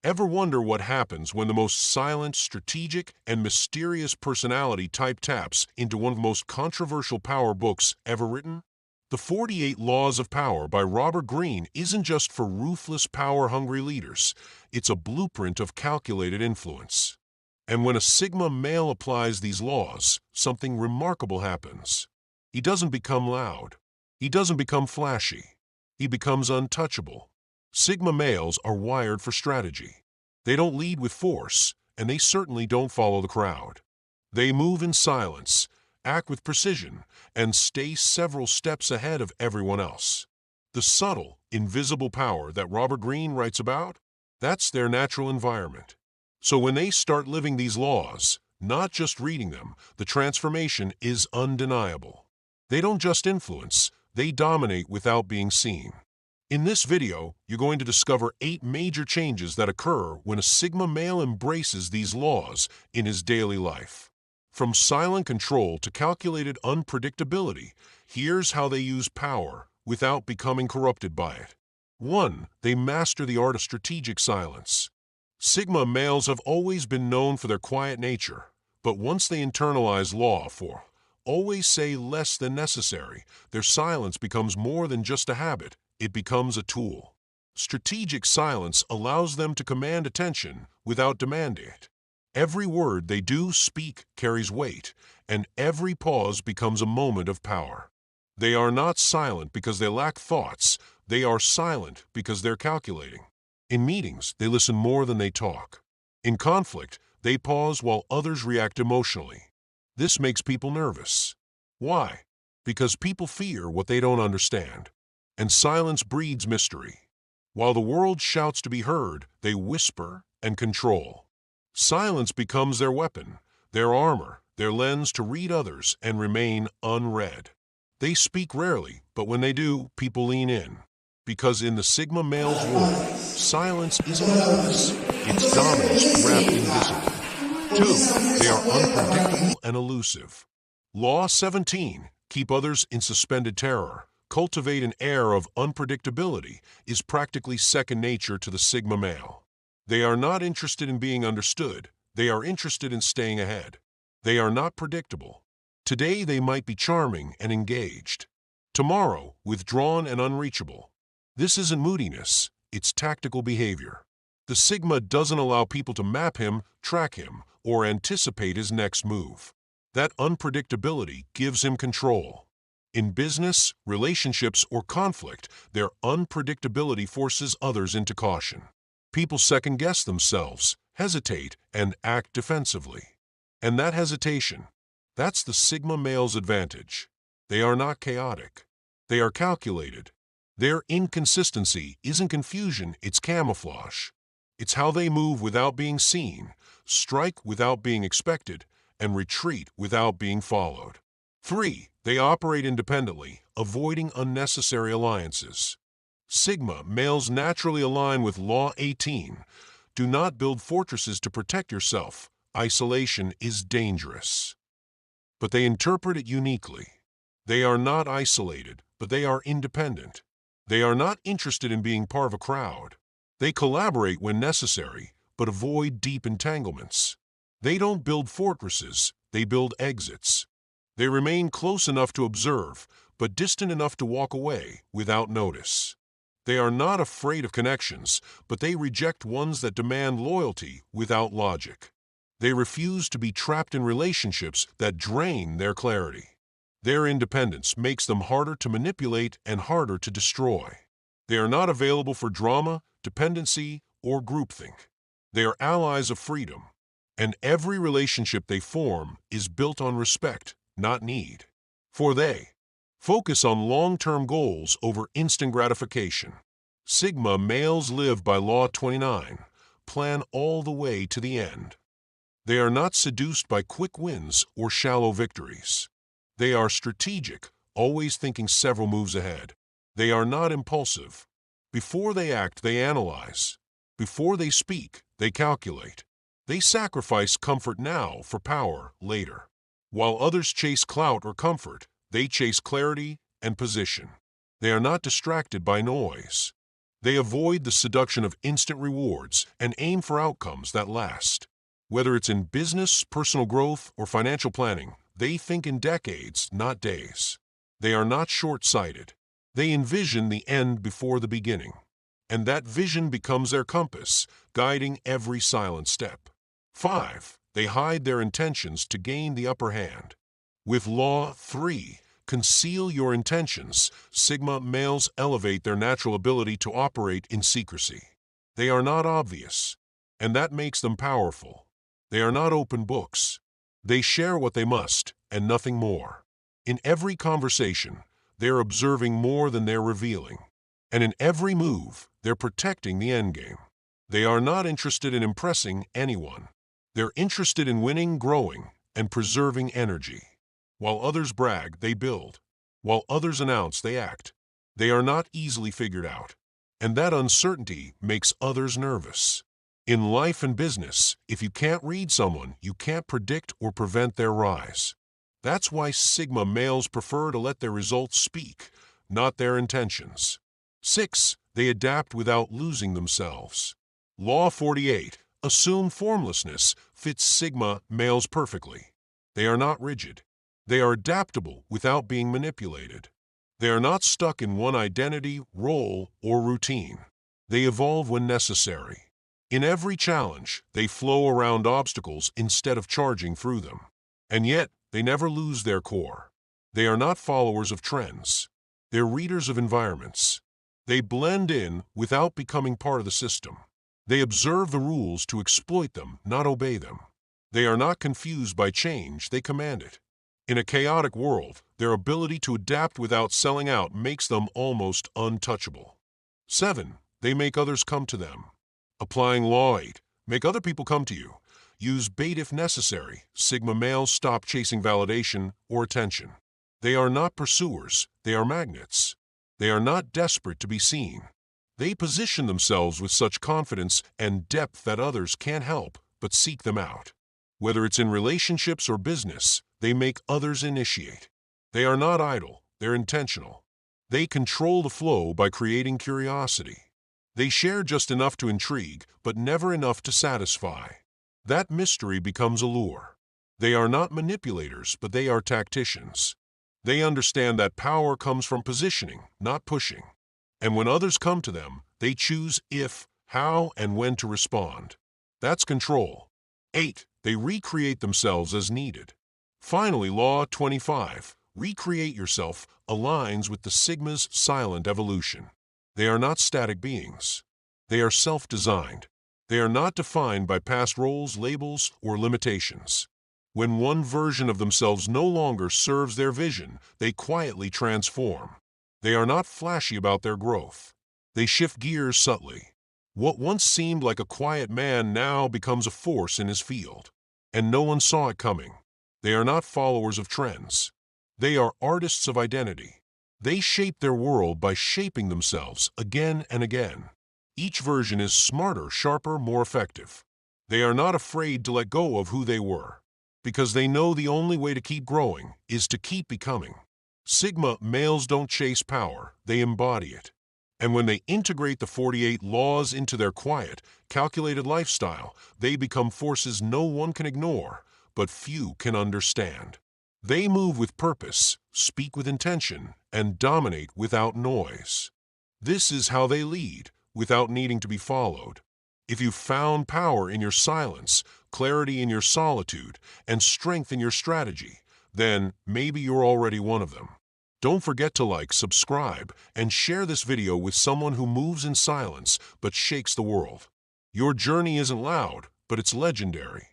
Ever wonder what happens when the most silent, strategic, and mysterious personality type taps into one of the most controversial power books ever written? The 48 Laws of Power by Robert Greene isn't just for ruthless, power-hungry leaders. It's a blueprint of calculated influence. And when a Sigma male applies these laws, something remarkable happens. He doesn't become loud. He doesn't become flashy. He becomes untouchable. Sigma males are wired for strategy. They don't lead with force, and they certainly don't follow the crowd. They move in silence, act with precision, and stay several steps ahead of everyone else. The subtle, invisible power that Robert Greene writes about, that's their natural environment. So when they start living these laws, not just reading them, the transformation is undeniable. They don't just influence, they dominate without being seen. In this video, you're going to discover 8 major changes that occur when a Sigma male embraces these laws in his daily life. From silent control to calculated unpredictability, here's how they use power without becoming corrupted by it. 1. They master the art of strategic silence. Sigma males have always been known for their quiet nature, but once they internalize law for always say less than necessary, their silence becomes more than just a habit. It becomes a tool. Strategic silence allows them to command attention without demanding it. Every word they do speak carries weight, and every pause becomes a moment of power. They are not silent because they lack thoughts. They are silent because they're calculating. In meetings, they listen more than they talk. In conflict, they pause while others react emotionally. This makes people nervous. Why? Because people fear what they don't understand. And silence breeds mystery. While the world shouts to be heard, they whisper and control. Silence becomes their weapon, their armor, their lens to read others and remain unread. They speak rarely, but when they do, people lean in. Because in the Sigma male's world, silence isn't weakness, it's dominance wrapped in discipline. 2. They are unpredictable and elusive. Law 17, keep others in suspended terror. Cultivate an air of unpredictability is practically second nature to the Sigma male. They are not interested in being understood. They are interested in staying ahead. They are not predictable. Today they might be charming and engaged. Tomorrow, withdrawn and unreachable. This isn't moodiness, it's tactical behavior. The Sigma doesn't allow people to map him, track him, or anticipate his next move. That unpredictability gives him control. In business, relationships, or conflict, their unpredictability forces others into caution. People second-guess themselves, hesitate, and act defensively. And that hesitation, that's the Sigma male's advantage. They are not chaotic. They are calculated. Their inconsistency isn't confusion, it's camouflage. It's how they move without being seen, strike without being expected, and retreat without being followed. 3. They operate independently, avoiding unnecessary alliances. Sigma males naturally align with Law 18. Do not build fortresses to protect yourself. Isolation is dangerous. But they interpret it uniquely. They are not isolated, but they are independent. They are not interested in being part of a crowd. They collaborate when necessary, but avoid deep entanglements. They don't build fortresses, they build exits. They remain close enough to observe, but distant enough to walk away without notice. They are not afraid of connections, but they reject ones that demand loyalty without logic. They refuse to be trapped in relationships that drain their clarity. Their independence makes them harder to manipulate and harder to destroy. They are not available for drama, dependency, or groupthink. They are allies of freedom, and every relationship they form is built on respect, not need. For they focus on long-term goals over instant gratification. Sigma males live by Law 29, plan all the way to the end. They are not seduced by quick wins or shallow victories. They are strategic, always thinking several moves ahead. They are not impulsive. Before they act, they analyze. Before they speak, they calculate. They sacrifice comfort now for power later. While others chase clout or comfort, they chase clarity and position. They are not distracted by noise. They avoid the seduction of instant rewards and aim for outcomes that last. Whether it's in business, personal growth, or financial planning, they think in decades, not days. They are not short-sighted. They envision the end before the beginning. And that vision becomes their compass, guiding every silent step. 5. They hide their intentions to gain the upper hand. With Law 3, conceal your intentions, Sigma males elevate their natural ability to operate in secrecy. They are not obvious, and that makes them powerful. They are not open books. They share what they must, and nothing more. In every conversation, they're observing more than they're revealing. And in every move, they're protecting the endgame. They are not interested in impressing anyone. They're interested in winning, growing, and preserving energy. While others brag, they build. While others announce, they act. They are not easily figured out. And that uncertainty makes others nervous. In life and business, if you can't read someone, you can't predict or prevent their rise. That's why Sigma males prefer to let their results speak, not their intentions. 6. They adapt without losing themselves. Law 48, assume formlessness, fits Sigma males perfectly. They are not rigid. They are adaptable without being manipulated. They are not stuck in one identity, role, or routine. They evolve when necessary. In every challenge, they flow around obstacles instead of charging through them. And yet, they never lose their core. They are not followers of trends. They're readers of environments. They blend in without becoming part of the system. They observe the rules to exploit them, not obey them. They are not confused by change, they command it. In a chaotic world, their ability to adapt without selling out makes them almost untouchable. 7. They make others come to them. Applying Law 8, make other people come to you. Use bait if necessary. Sigma males stop chasing validation or attention. They are not pursuers, they are magnets. They are not desperate to be seen. They position themselves with such confidence and depth that others can't help but seek them out. Whether it's in relationships or business, they make others initiate. They are not idle, they're intentional. They control the flow by creating curiosity. They share just enough to intrigue, but never enough to satisfy. That mystery becomes a lure. They are not manipulators, but they are tacticians. They understand that power comes from positioning, not pushing. And when others come to them, they choose if, how, and when to respond. That's control. 8. They recreate themselves as needed. Finally, Law 25, recreate yourself, aligns with the Sigma's silent evolution. They are not static beings. They are self-designed. They are not defined by past roles, labels, or limitations. When one version of themselves no longer serves their vision, they quietly transform. They are not flashy about their growth. They shift gears subtly. What once seemed like a quiet man now becomes a force in his field. And no one saw it coming. They are not followers of trends. They are artists of identity. They shape their world by shaping themselves again and again. Each version is smarter, sharper, more effective. They are not afraid to let go of who they were, because they know the only way to keep growing is to keep becoming. Sigma males don't chase power, they embody it. And when they integrate the 48 laws into their quiet, calculated lifestyle, they become forces no one can ignore, but few can understand. They move with purpose, speak with intention, and dominate without noise. This is how they lead, without needing to be followed. If you've found power in your silence, clarity in your solitude, and strength in your strategy, then maybe you're already one of them. Don't forget to like, subscribe, and share this video with someone who moves in silence but shakes the world. Your journey isn't loud, but it's legendary.